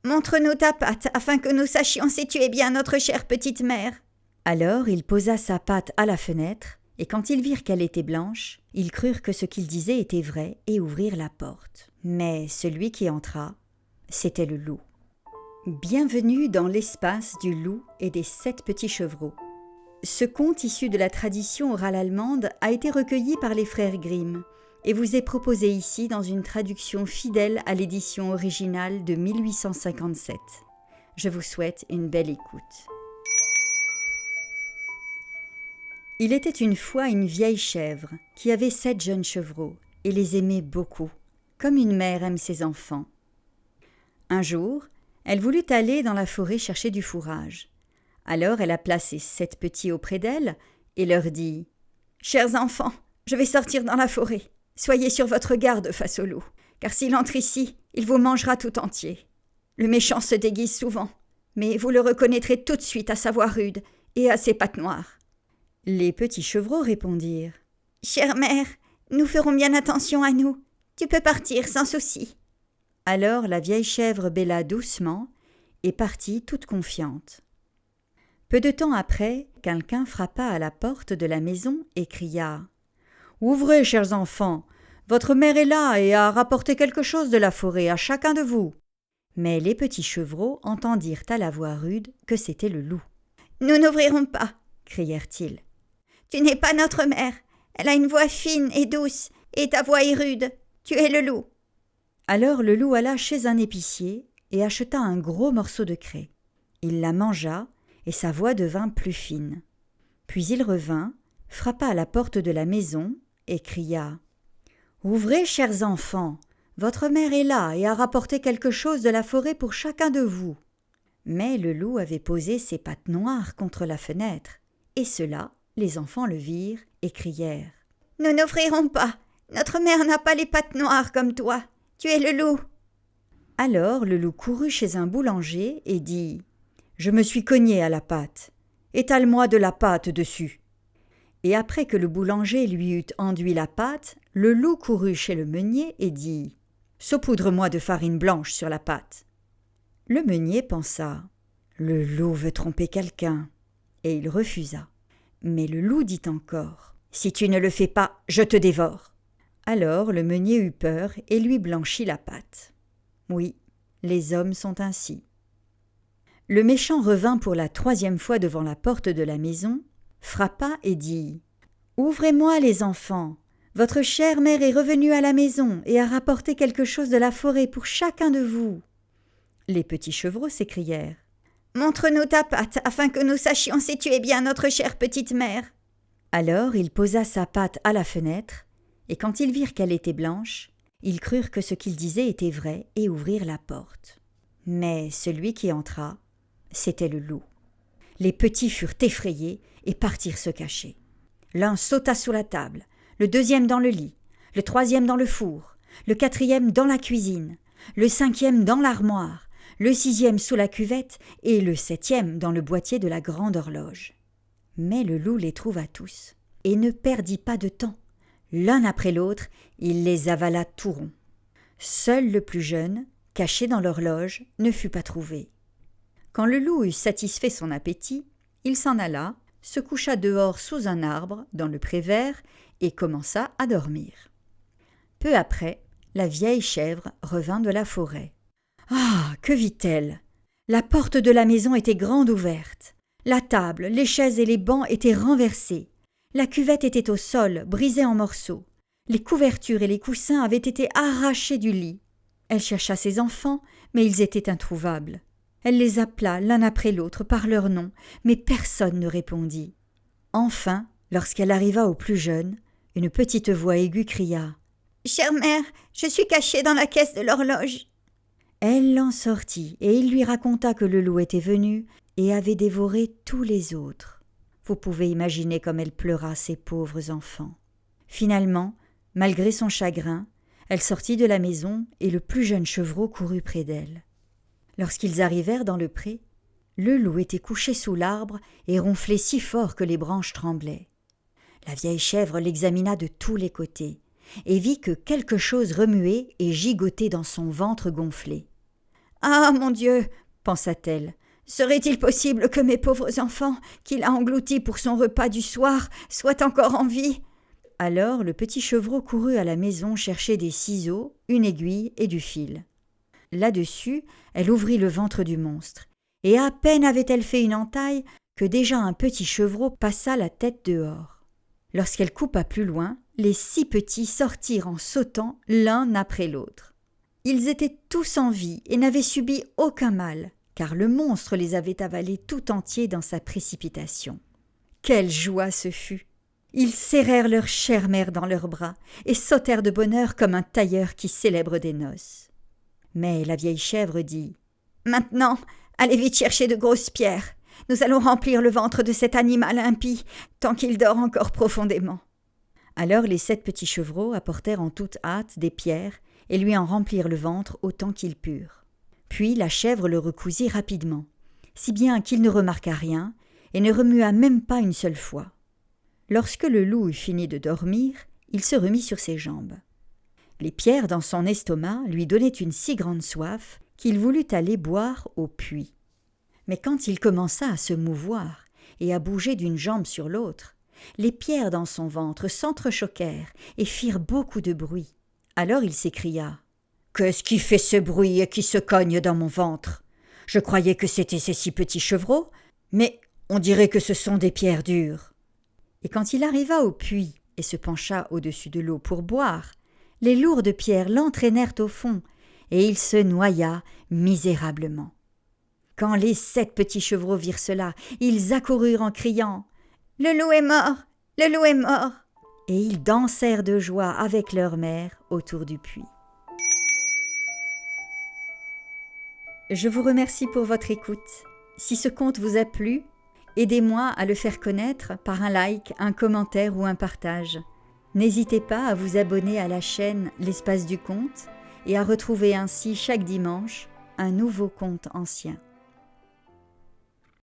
Montre-nous ta patte, afin que nous sachions si tu es bien notre chère petite mère. » Alors il posa sa patte à la fenêtre, et quand ils virent qu'elle était blanche, ils crurent que ce qu'il disait était vrai et ouvrirent la porte. Mais celui qui entra, c'était le loup. Bienvenue dans l'espace du loup et des 7 petits chevreaux. Ce conte issu de la tradition orale allemande a été recueilli par les frères Grimm et vous est proposé ici dans une traduction fidèle à l'édition originale de 1857. Je vous souhaite une belle écoute. Il était une fois une vieille chèvre qui avait 7 jeunes chevreaux et les aimait beaucoup, comme une mère aime ses enfants. Un jour, elle voulut aller dans la forêt chercher du fourrage. Alors elle appela ses 7 petits auprès d'elle et leur dit « Chers enfants, je vais sortir dans la forêt. Soyez sur votre garde face au loup, car s'il entre ici, il vous mangera tout entier. Le méchant se déguise souvent, mais vous le reconnaîtrez tout de suite à sa voix rude et à ses pattes noires. » Les petits chevreaux répondirent « Chère mère, nous ferons bien attention à nous. Tu peux partir sans souci. » Alors la vieille chèvre bêla doucement et partit toute confiante. Peu de temps après, quelqu'un frappa à la porte de la maison et cria « Ouvrez, chers enfants, votre mère est là et a rapporté quelque chose de la forêt à chacun de vous. » Mais les petits chevreaux entendirent à la voix rude que c'était le loup. « Nous n'ouvrirons pas, » crièrent-ils. « Tu n'es pas notre mère, elle a une voix fine et douce, et ta voix est rude, tu es le loup. » Alors le loup alla chez un épicier et acheta un gros morceau de craie. Il la mangea, et sa voix devint plus fine. Puis il revint, frappa à la porte de la maison et cria « Ouvrez, chers enfants, votre mère est là et a rapporté quelque chose de la forêt pour chacun de vous. » Mais le loup avait posé ses pattes noires contre la fenêtre, et cela, les enfants le virent et crièrent « Nous n'ouvrirons pas, notre mère n'a pas les pattes noires comme toi, tu es le loup. » Alors le loup courut chez un boulanger et dit « Je me suis cogné à la pâte. Étale-moi de la pâte dessus. » Et après que le boulanger lui eut enduit la pâte, le loup courut chez le meunier et dit « Saupoudre-moi de farine blanche sur la pâte. » Le meunier pensa « Le loup veut tromper quelqu'un. » Et il refusa. Mais le loup dit encore « Si tu ne le fais pas, je te dévore. » Alors le meunier eut peur et lui blanchit la pâte. Oui, les hommes sont ainsi. Le méchant revint pour la 3e fois devant la porte de la maison, frappa et dit « Ouvrez-moi les enfants, votre chère mère est revenue à la maison et a rapporté quelque chose de la forêt pour chacun de vous. » Les petits chevreaux s'écrièrent « Montre-nous ta patte, afin que nous sachions si tu es bien notre chère petite mère. » Alors il posa sa patte à la fenêtre, et quand ils virent qu'elle était blanche, ils crurent que ce qu'il disait était vrai et ouvrirent la porte. Mais celui qui entra, c'était le loup. Les petits furent effrayés et partirent se cacher. L'un sauta sous la table, le 2e dans le lit, le 3e dans le four, le 4e dans la cuisine, le 5e dans l'armoire, le 6e sous la cuvette et le 7e dans le boîtier de la grande horloge. Mais le loup les trouva tous et ne perdit pas de temps. L'un après l'autre, il les avala tout rond. Seul le plus jeune, caché dans l'horloge, ne fut pas trouvé. Quand le loup eut satisfait son appétit, il s'en alla, se coucha dehors sous un arbre, dans le pré vert, et commença à dormir. Peu après, la vieille chèvre revint de la forêt. Ah, que vit-elle? La porte de la maison était grande ouverte. La table, les chaises et les bancs étaient renversés. La cuvette était au sol, brisée en morceaux. Les couvertures et les coussins avaient été arrachés du lit. Elle chercha ses enfants, mais ils étaient introuvables. Elle les appela l'un après l'autre par leur nom, mais personne ne répondit. Enfin, lorsqu'elle arriva au plus jeune, une petite voix aiguë cria « Chère mère, je suis cachée dans la caisse de l'horloge. » Elle l'en sortit et il lui raconta que le loup était venu et avait dévoré tous les autres. Vous pouvez imaginer comme elle pleura, ces pauvres enfants. Finalement, malgré son chagrin, elle sortit de la maison et le plus jeune chevreau courut près d'elle. Lorsqu'ils arrivèrent dans le pré, le loup était couché sous l'arbre et ronflait si fort que les branches tremblaient. La vieille chèvre l'examina de tous les côtés et vit que quelque chose remuait et gigotait dans son ventre gonflé. Ah, mon Dieu, pensa-t-elle, serait-il possible que mes pauvres enfants, qu'il a engloutis pour son repas du soir, soient encore en vie? Alors le petit chevreau courut à la maison chercher des ciseaux, une aiguille et du fil. Là-dessus, elle ouvrit le ventre du monstre, et à peine avait-elle fait une entaille que déjà un petit chevreau passa la tête dehors. Lorsqu'elle coupa plus loin, les 6 petits sortirent en sautant l'un après l'autre. Ils étaient tous en vie et n'avaient subi aucun mal, car le monstre les avait avalés tout entiers dans sa précipitation. Quelle joie ce fut! Ils serrèrent leur chère mère dans leurs bras et sautèrent de bonheur comme un tailleur qui célèbre des noces. Mais la vieille chèvre dit « Maintenant, allez vite chercher de grosses pierres. Nous allons remplir le ventre de cet animal impie, tant qu'il dort encore profondément. » Alors les 7 petits chevreaux apportèrent en toute hâte des pierres et lui en remplirent le ventre autant qu'ils purent. Puis la chèvre le recousit rapidement, si bien qu'il ne remarqua rien et ne remua même pas une seule fois. Lorsque le loup eut fini de dormir, il se remit sur ses jambes. Les pierres dans son estomac lui donnaient une si grande soif qu'il voulut aller boire au puits. Mais quand il commença à se mouvoir et à bouger d'une jambe sur l'autre, les pierres dans son ventre s'entrechoquèrent et firent beaucoup de bruit. Alors il s'écria « Qu'est-ce qui fait ce bruit et qui se cogne dans mon ventre? Je croyais que c'étaient ces 6 petits chevreaux, mais on dirait que ce sont des pierres dures. » Et quand il arriva au puits et se pencha au-dessus de l'eau pour boire, les lourdes pierres l'entraînèrent au fond, et il se noya misérablement. Quand les 7 petits chevreaux virent cela, ils accoururent en criant « Le loup est mort! Le loup est mort !» Et ils dansèrent de joie avec leur mère autour du puits. Je vous remercie pour votre écoute. Si ce conte vous a plu, aidez-moi à le faire connaître par un like, un commentaire ou un partage. N'hésitez pas à vous abonner à la chaîne L'Espace du Conte et à retrouver ainsi chaque dimanche un nouveau conte ancien.